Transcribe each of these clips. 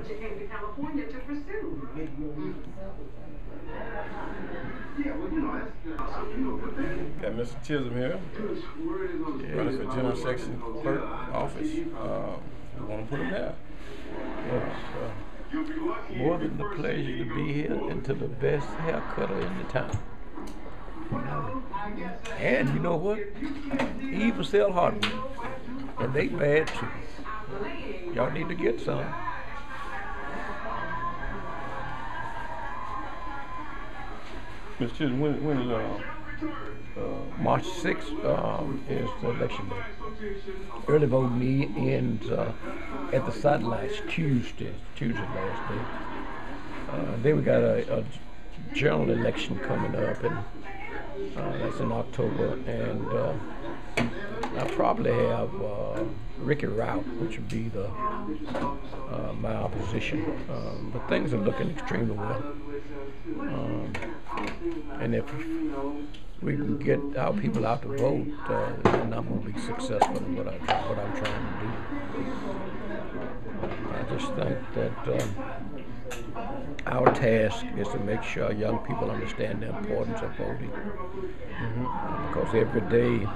you came to California to pursue. Got Mr. Chism here, running for General Section Clerk Office. We want to put him there. It's more than the pleasure to be here and to the best hair cutter in the town. And you know what? He even sell hardwood. And they bad too. Y'all need to get some. Mr. Chism, when is March 6th is the election day. Early voting ends at the satellites Tuesday last day. Then we got a general election coming up, and that's in October. And I'll probably have Ricky Rout, which would be my opposition. But things are looking extremely well. And if we can get our people out to vote, then I'm going to be successful in what I'm trying to do. I just think that our task is to make sure young people understand the importance of voting. Because every day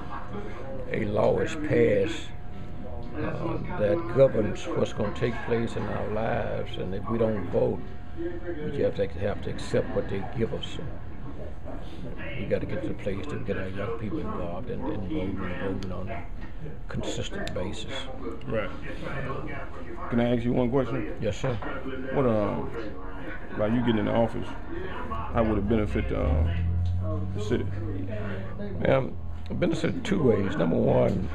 a law is passed that governs what's going to take place in our lives, and if we don't vote, we have to accept what they give us. We got to get to the place to get our young people involved in voting on a consistent basis. right? Can I ask you one question? Yes, sir. What by you getting in the office, how would it benefit the city? Benefit two ways. Number one,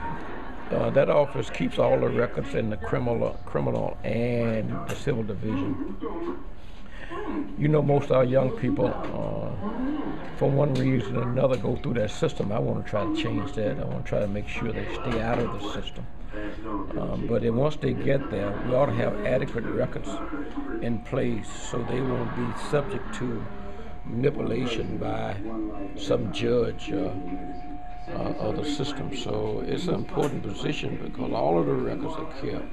that office keeps all the records in the criminal and the civil division. You know, most of our young people, for one reason or another, go through that system. I want to try to change that. I want to try to make sure they stay out of the system. But then once they get there, we ought to have adequate records in place so they won't be subject to manipulation by some judge of the system. So it's an important position because all of the records are kept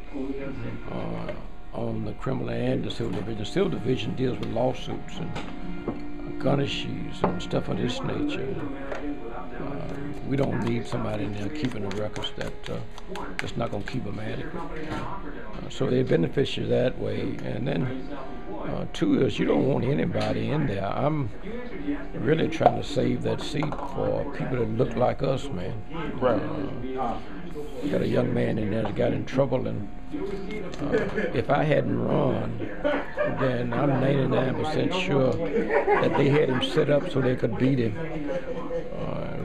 on the criminal and the civil division. The civil division deals with lawsuits and gun issues and stuff of this nature. We don't need somebody in there keeping the records that's not going to keep them adequate. So it benefits you that way. And then two is you don't want anybody in there. I'm really trying to save that seat for people that look like us, man. Right. We got a young man in there that got in trouble, and if I hadn't run, then I'm 99% sure that they had him set up so they could beat him.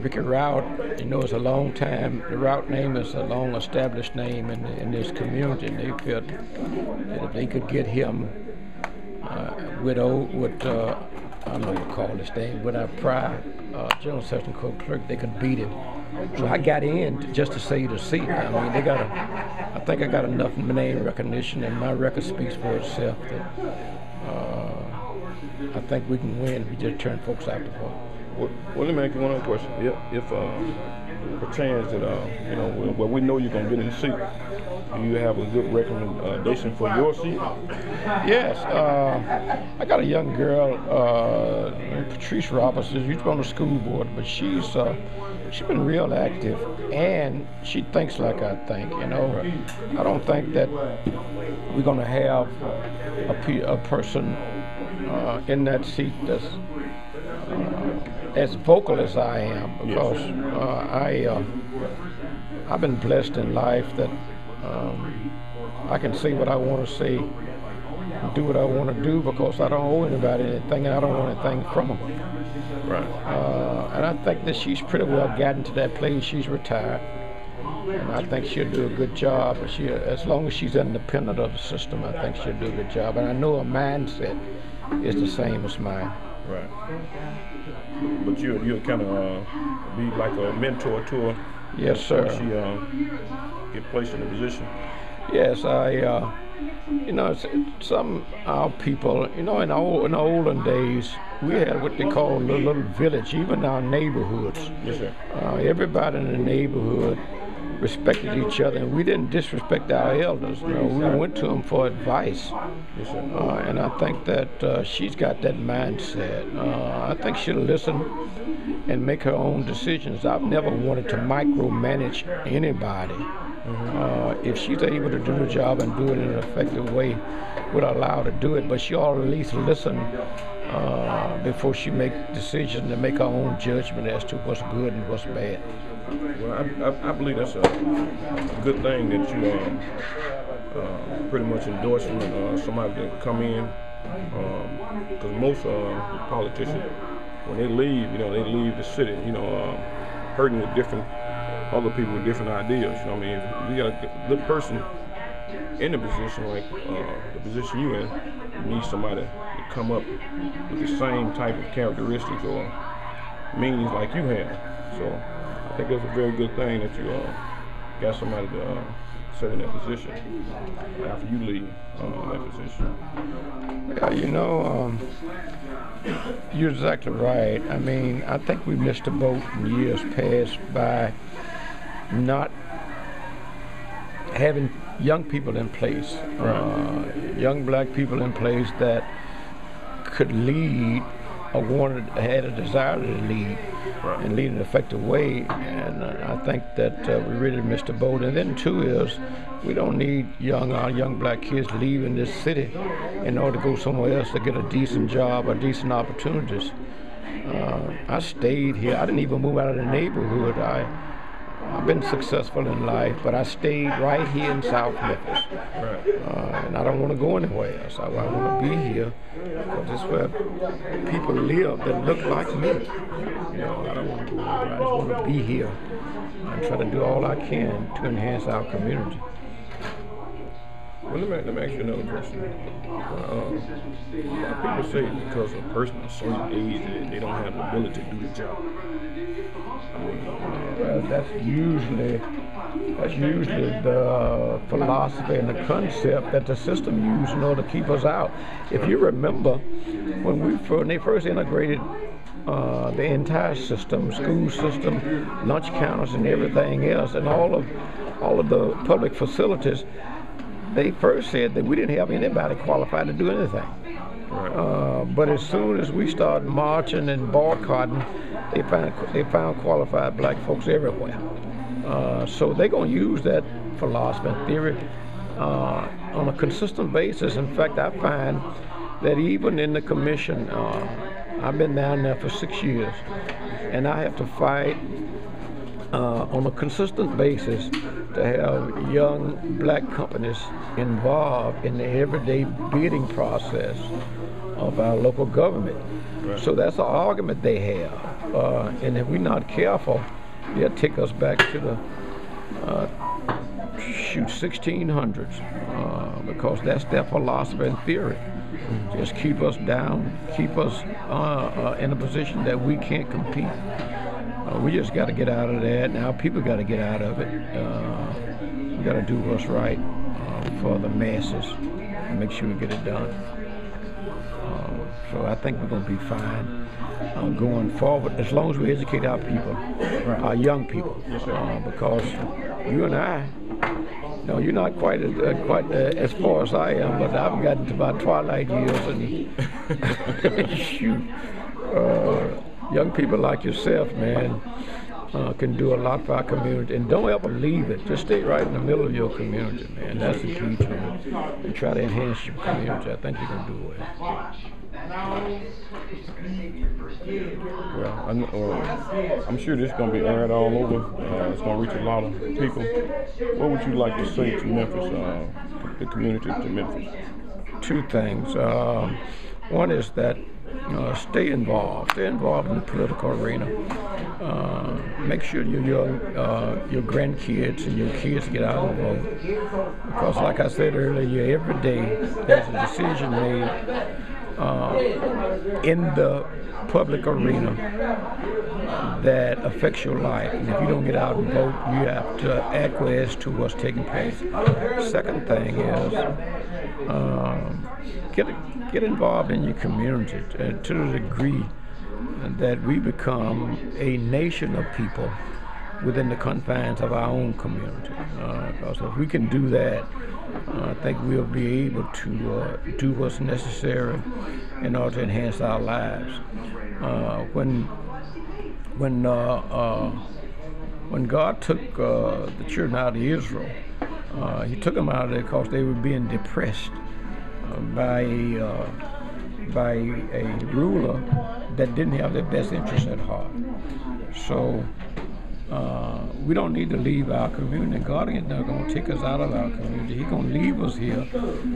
Ricky Rout, you know, it's a long time. The Rout name is a long established name in this community, and they felt that if they could get him with I don't know what to call this thing, with our prior General Section Clerk, they could beat him. So I got in just to save the seat. I mean, I think I got enough name recognition, and my record speaks for itself that I think we can win if we just turn folks out to vote. Well, let me ask you one other question. If pertains that we know you're gonna get in the seat, do you have a good recommendation for your seat? Yes, I got a young girl, Patrice Robertson. She's on the school board, but she's been real active, and she thinks like I think. You know, I don't think that we're gonna have a person in that seat that's as vocal as I am, because I've been blessed in life that I can say what I want to say, do what I want to do, because I don't owe anybody anything, and I don't want anything from them. Right. And I think that she's pretty well gotten to that place. She's retired, and I think she'll do a good job. But as long as she's independent of the system, I think she'll do a good job. And I know her mindset is the same as mine. Right. But you'll kind of be like a mentor to her. Yes, sir. When she get placed in a position. Yes, some our people, in the olden days, we had what they call a little village, even our neighborhoods. Yes, sir. Everybody in the neighborhood respected each other, and we didn't disrespect our elders. We went to them for advice. Yes, sir. And I think that she's got that mindset. I think she'll listen and make her own decisions. I've never wanted to micromanage anybody. If she's able to do the job and do it in an effective way, we'll allow her to do it, but she ought to at least listen before she makes decisions and make her own judgment as to what's good and what's bad. Well, I believe that's a good thing that you pretty much endorsing somebody to come in, because most politicians, when they leave, they leave the city, hurting with different other people with different ideas. I mean, if you got a good person in a position like the position you in, you need somebody to come up with the same type of characteristics or meanings like you have. So I think that's a very good thing that you got somebody to sit in that position after you leave that position. Yeah, you're exactly right. I mean, I think we missed a boat in years past by not having young people in place, young black people in place that could lead or had a desire to lead and lead in an effective way. And I think that we really missed the boat. And then two is we don't need our young black kids leaving this city in order to go somewhere else to get a decent job or decent opportunities. I stayed here. I didn't even move out of the neighborhood. I've been successful in life, but I stayed right here in South Memphis. And I don't want to go anywhere else. I want to be here because this is where people live that look like me. I don't want to go anywhere. I just want to be here and try to do all I can to enhance our community. Well, let me ask you another question. People say because a person is a certain age, they don't have the ability to do the job. That's usually the philosophy and the concept that the system used in order to keep us out. If you remember, when they first integrated the entire system, school system, lunch counters, and everything else, and all of the public facilities, they first said that we didn't have anybody qualified to do anything. But as soon as we started marching and boycotting, they found qualified black folks everywhere. So they're going to use that philosophy and theory on a consistent basis. In fact, I find that even in the commission, I've been down there for 6 years, and I have to fight on a consistent basis to have young black companies involved in the everyday bidding process of our local government. So that's an argument they have, and if we're not careful, they'll take us back to the 1600s, because that's their philosophy and theory. Just keep us down, keep us in a position that we can't compete. We just got to get out of that. Now people got to get out of it. We got to do what's right for the masses and make sure we get it done. So I think we're going to be fine going forward, as long as we educate our people, our young people. Because you and I, you're not quite as far as I am, but I've gotten to my twilight years, and shoot, young people like yourself, man, can do a lot for our community. And don't ever leave it. Just stay right in the middle of your community, man. That's the key to it. And try to enhance your community. I think you're going to do well. Well, I'm sure this is going to be aired all over. It's going to reach a lot of people. What would you like to say to Memphis, the community to Memphis? Two things. One is that stay involved in the political arena. Make sure your grandkids and your kids get out and vote. Because like I said earlier, every day there's a decision made in the public arena that affects your life. And if you don't get out and vote, you have to acquiesce to what's taking place. Second thing is get involved in your community to the degree that we become a nation of people within the confines of our own community. Because if we can do that, I think we'll be able to do what's necessary in order to enhance our lives. When God took the children out of Israel, He took them out of there because they were being depressed by a ruler that didn't have their best interests at heart. So we don't need to leave our community. God ain't not going to take us out of our community. He's going to leave us here,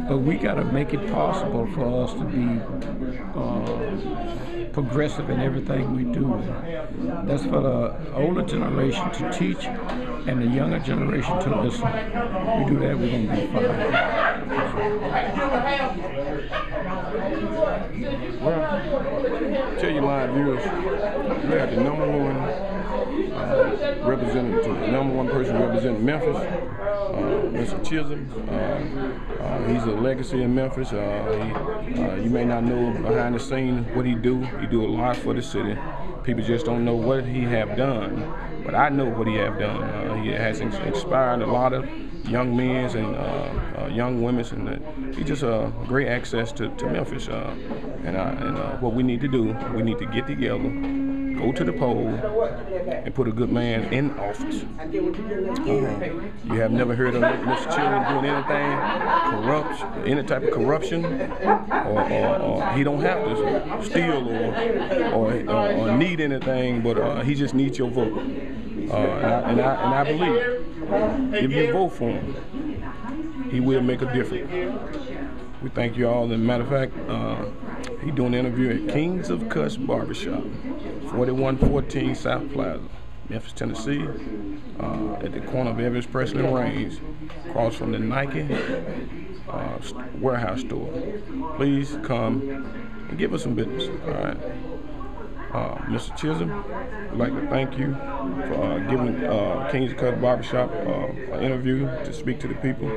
but we got to make it possible for us to be progressive in everything we do. That's for the older generation to teach and the younger generation to listen. We do that, we're going to be fine. Well, tell your live viewers, you have the #1 representative, the #1 person representing Memphis, Mr. Chism. He's a legacy in Memphis. You may not know behind the scenes what he do. He do a lot for the city. People just don't know what he have done, but I know what he have done. He has inspired a lot of young men and young women, and he's just a great access to Memphis. And what we need to do, we need to get together, go to the poll, and put a good man in office. You have never heard of Mr. Chism doing anything any type of corruption, or he don't have to steal or need anything, but he just needs your vote. And I believe if you vote for him, he will make a difference. We thank you all. As a matter of fact, he's doing an interview at Kings of Cuts Barber, 4114 South Plaza, Memphis, Tennessee, at the corner of Evans, Presley, and Range, across from the Nike warehouse store. Please come and give us some business. All right. Mr. Chism, I'd like to thank you for giving Kings of Cuts Barbershop an interview to speak to the people,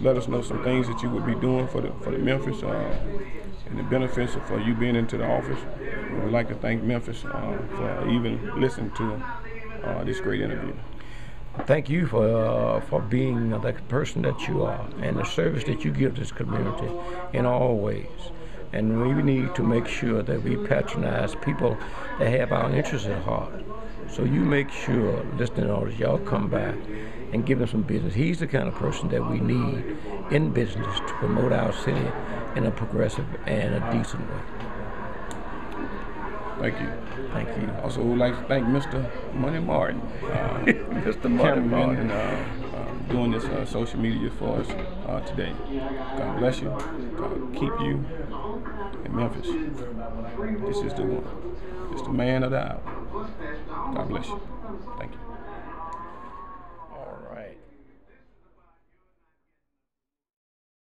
let us know some things that you would be doing for the Memphis and the benefits for you being into the office. And we'd like to thank Memphis for even listening to this great interview. Thank you for being the person that you are and the service that you give this community in all ways. And we need to make sure that we patronize people that have our interests at heart. So you make sure, listening to all this, y'all come back and give him some business. He's the kind of person that we need in business to promote our city in a progressive and a decent way. Thank you. Thank you. Also, we'd like to thank Mr. Monie Martin, Mr. Martin, doing this social media for us today. God bless you. God keep you in Memphis. This is the one. It's the man of the hour. God bless you. Thank you.